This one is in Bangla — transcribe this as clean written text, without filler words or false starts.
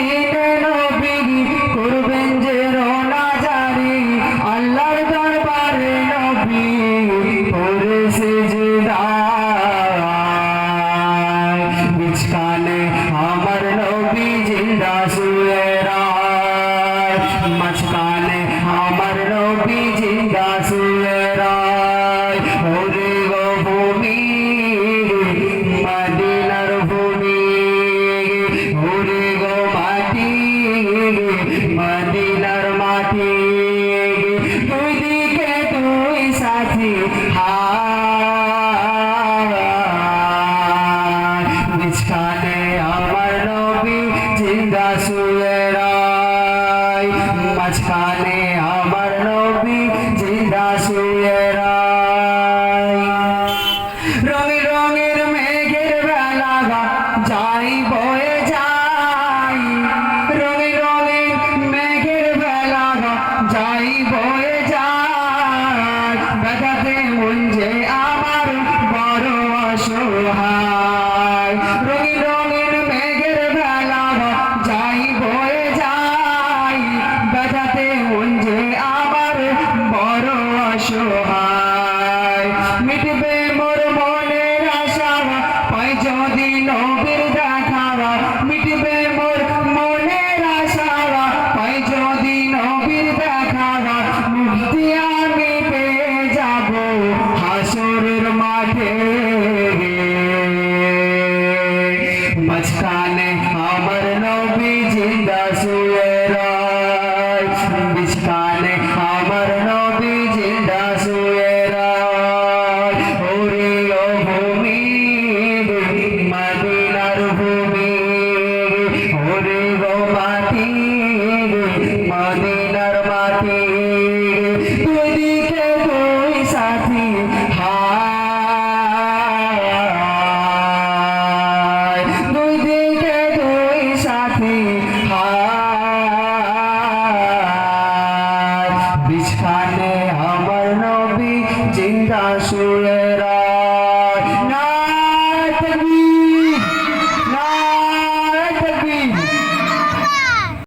দিনে নবী করবেন যে রোনা জারি আল্লাহর দরবারে নবী পড়ে সিজদায় বিছানে আমার নবী জিন্দা শুয়ে রায় মাঝখানে আমার নবী জিন্দা শুয়ে রায় ওরে গো ভূমি মদিনার ভূমি ওরে গো মাটি মদিনার মাটি দুই দিকে দুই সাথী বিছানে আমার নবী জিন্দা শুয়ে রায় মাঝখানে আমার নবী জিন্দা শুয়ে রায় রঙের রঙের মেঘের বেলা যাই বয়ে যাই রঙের রঙের মেঘের বেলা যাই বয়ে যাই বেদাতে মন যে আমার বড় অসহায় রঙের রঙের মেঘের বেলা যাই বয়ে যাই বেদাতে মন যে আমার বড় অসহায় মিটবে মোর মনের আশা পাই যদি নবীর দেখা মিটবে মোর মনের আশা পাই যদি নবীর দেখা মুক্তি আমি পেয়ে যাব হাসরের মাঠে মাঝখানে আমার নবী জিন্দা শুয়ে রায় বিছানে আমার নবী জিন্দা শুয়ে রায় ওরে ও ভূমি মদিনার ভূমি ওরে গো মাটি মদিনার মাটি দুই দিকে দুই সাথী হায় দুই দিকে দুই সাথী হায় বিছানে আমার নবী জিন্দা শুয়ে রায়